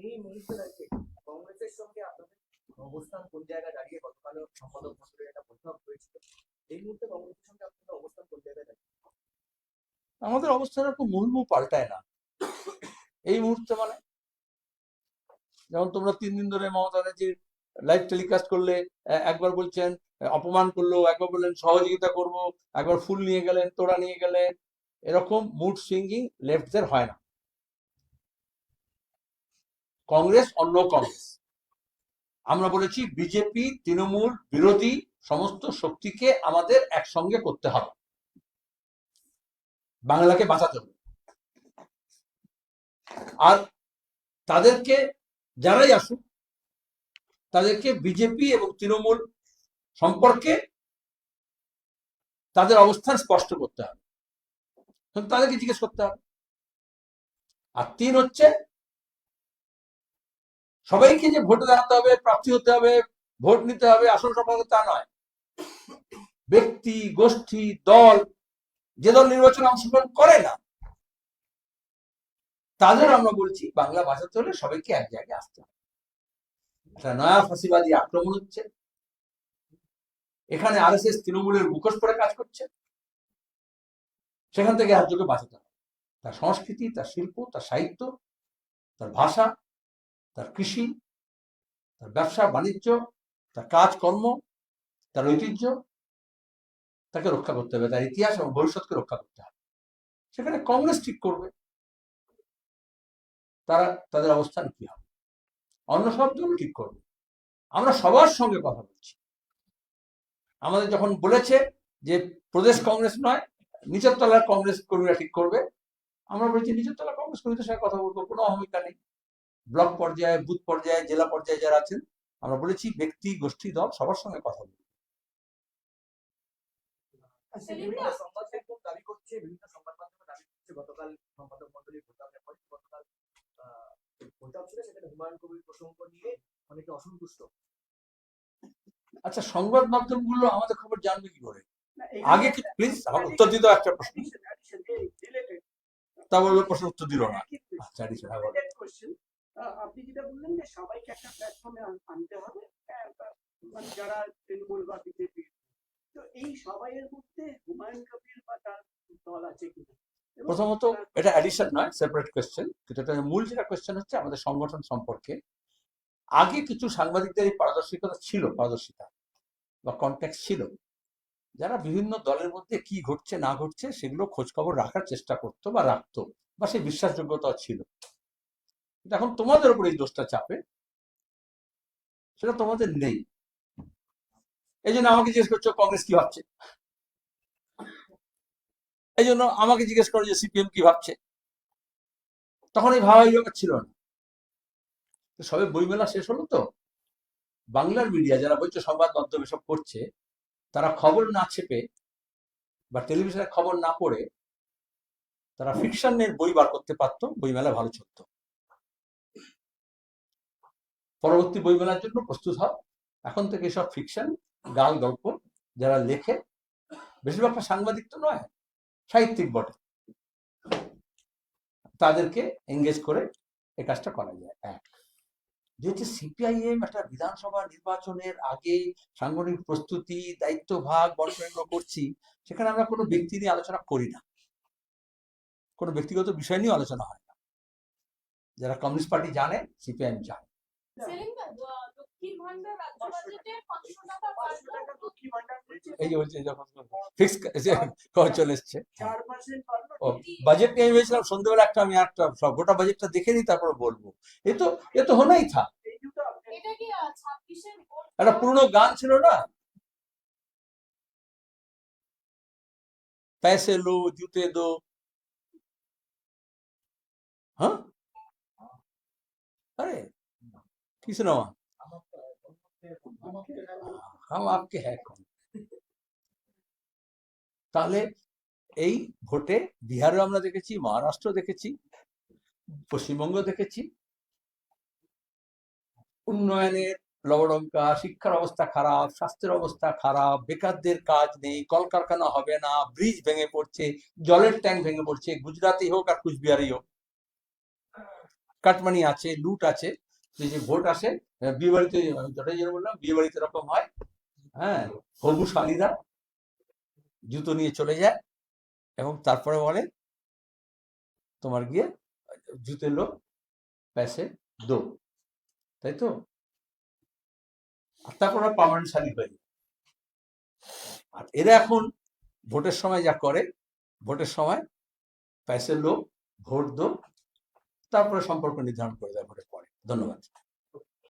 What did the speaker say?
এই মুহূর্তে দাঁড়িয়ে কংগ্রেসের সঙ্গে আপনাদের অবস্থান কোন জায়গায় দাঁড়িয়ে? গতকাল সম্পাদক মন্ডলীর একটা বৈঠক হয়েছিল, এই মুহূর্তে কংগ্রেসের সঙ্গে আপনাদের অবস্থান কোন জায়গায় দাঁড়িয়ে? আমাদের অবস্থাটা খুব মুহুর্মুহু পাল্টায় না এই মুহূর্তে। মানে যেমন তোমরা 3 দিন ধরে মমতা ব্যানার্জির লাইভ টেলিকাস্ট করলে, একবার বলছেন অপমান করলো, একবার বললেন সহযোগিতা করব, একবার ফুল নিয়ে গেলেন, তোড়া নিয়ে গেলেন। এরকম মুড সুইঙ্গিং লেফটদের হয় না। কংগ্রেস অন্য কংগ্রেস। আমরা বলেছি বিজেপি তৃণমূল বিরোধী সমস্ত শক্তিকে আমাদের একসঙ্গে করতে হবে, বাংলাকে বাঁচাতে হবে। আর তাদেরকে যারাই আসুক তাদেরকে বিজেপি এবং তৃণমূল সম্পর্কে তাদের অবস্থান স্পষ্ট করতে হবে, তাদেরকে জিজ্ঞেস করতে হবে। আর 3 হচ্ছে সবাইকে যে ভোটে দাঁড়াতে হবে, প্রার্থী হতে হবে, ভোট নিতে হবে, আসন সম্পর্কে তা নয়। ব্যক্তি গোষ্ঠী দল, যে দল নির্বাচনে অংশগ্রহণ করে না তাদের আমরা বলছি বাংলা বাঁচাতে হলে সবাইকে এক জায়গায় আসতে হবে। একটা নয়া ফাঁসিবাদী আক্রমণ হচ্ছে, এখানে আরএসএস তৃণমূলের মুখোশ পরে কাজ করছে, সেখান থেকে রাজ্যকে বাঁচাতে হবে। তার সংস্কৃতি, তার শিল্প, তার সাহিত্য, তার ভাষা, তার কৃষি, তার ব্যবসা বাণিজ্য, তার কাজকর্ম, তার ঐতিহ্য, তাকে রক্ষা করতে হবে, তার ইতিহাস এবং ভবিষ্যৎকে রক্ষা করতে হবে। সেখানে কংগ্রেস ঠিক করবে তারা তাদের অবস্থান কি হবে, অন্য সব দল ঠিক করবে। আমরা সবার সঙ্গে কথা বলছি। আমাদের যখন বলেছে যে প্রদেশ কংগ্রেস নয়, নিচের তলার কংগ্রেস কর্মীরা ঠিক করবে, আমরা বলছি নিচের তলার কংগ্রেস কর্মীদের সঙ্গে কথা বলবো, কোনো অহমিকা নেই। ব্লক পর্যায়ে, বুথ পর্যায়ে, জেলা পর্যায়ে যারা আছেন, আমরা বলেছি ব্যক্তি গোষ্ঠী দল সবার সঙ্গে কথা বলবো। বিভিন্ন সংবাদ মাধ্যম দাবি করছে, বিভিন্ন সংবাদ মাধ্যম দাবি করছে গতকাল সম্পাদক মন্ডলীর বৈঠকের পর, গতকাল বৈঠক ছিল, সেখানে হুমায়ুন কবির প্রসঙ্গ নিয়ে অনেকে অসন্তুষ্ট। আচ্ছা, সংবাদ মাধ্যমগুলো আমাদের খবর জানবে কি করে? আগে প্লিজ আমার উত্তর দিতে একটা প্রশ্ন, তা বলবে প্রশ্ন উত্তর দিল না। আচ্ছা, আপনি যেটা বললেন যে সবাইকে একটা প্ল্যাটফর্মে আনতে হবে, মানে যারা তৃণমূল বা বিজেপি, তো এই সবাইয়ের মধ্যে হুমায়ুন কবির বা তার দল আছে কিনা? প্রথমত এটা অ্যাডিশন নয়, সেপারেট কোয়েশ্চেন, কিন্তু এটা মূল যেটা কোয়েশ্চেন হচ্ছে আমাদের সংগঠন সম্পর্কে। আগে কিছু সাংবাদিকদের এই পারদর্শিতা বা কন্ট্যাক্ট ছিল, যারা বিভিন্ন দলের মধ্যে কি ঘটছে না ঘটছে সেগুলো খোঁজ খবর রাখার চেষ্টা করতো বা রাখতো, বা সেই বিশ্বাসযোগ্যতা ছিল। এখন তোমাদের উপর এই দোষটা চাপে, সেটা তোমাদের নেই। এই জন্য আমাকে জিজ্ঞেস করছো কংগ্রেস কি ভাবছে, এই জন্য আমাকে জিজ্ঞেস করো যে সিপিএম কি ভাবছে। তখন এই ভাবাই ব্যাপার ছিল না। সবে বইমেলা শেষ হলো তো, বাংলার মিডিয়া যারা বলছে সংবাদ মাধ্যম এসব করছে, তারা খবর না ছেপে বা টেলিভিশনে খবর না পড়ে তারা ফিকশনের বই বার করতে পারতো, বইমেলা ভালো চলতো। পরবর্তী বইমেলার জন্য প্রস্তুত হও। এখন থেকে সব ফিকশন, গাল গল্প যারা লেখে, বেশিরভাগটা সাংবাদিক তো নয়, সাহিত্যিক বটে, তাদেরকে এঙ্গেজ করে এই কাজটা করা যায়। এক যেহেতু সিপিআইএম একটা বিধানসভা নির্বাচনের আগে সাংগঠনিক প্রস্তুতি, দায়িত্ব ভাগ বন্টন করছি, সেখানে আমরা কোনো ব্যক্তি নিয়ে আলোচনা করি না, কোনো ব্যক্তিগত বিষয় নিয়ে আলোচনা হয় না। যারা কমিউনিস্ট পার্টি জানে, সিপিআইএম জানে। এই হচ্ছে যখন ফিক্স চলে এসছে বাজেট নিয়ে ভেবেছিলাম সন্ধ্যেবেলা আমি একটা গোটা বাজেটটা দেখে নিই, তারপর বলবো। এ তো হনাই থা। একটা পুরনো গান ছিল না, पैसे लो जूते दो, हाँ अरे কি সিনেমা, हम आपके है कौन। তাহলে এই ভোটে বিহারও আমরা দেখেছি, মহারাষ্ট্র দেখেছি, পশ্চিমবঙ্গ দেখেছি, উন্নয়নের লবডঙ্কা, শিক্ষার অবস্থা খারাপ, স্বাস্থ্যের অবস্থা খারাপ, বেকারদের কাজ নেই, কলকারখানা হবে না, ব্রিজ ভেঙে পড়ছে, জলের ট্যাঙ্ক ভেঙে পড়ছে, গুজরাটই হোক আর কুচবিহারই হোক। কাটমানি আছে, লুট আছে। তো এই যে ভোট আসে, বিয়ে বাড়িতে, যটাই যেটা বললাম, বিয়ে বাড়িতে এরকম হয়, হ্যাঁ, হবু শালীরা জুতো নিয়ে চলে যায় এবং তারপরে বলে তোমার গিয়ে জুতে লো প্যাসে দো, তাই তো? আর তারপর পার্মানেন্ট শালী হয়ে যায়। আর এরা এখন ভোটের সময় যা করে, ভোটের সময় প্যাসে লো, ভোট দো, তারপরে সম্পর্ক নির্ধারণ করে দেয় ভোটের পরে। ধন্যবাদ।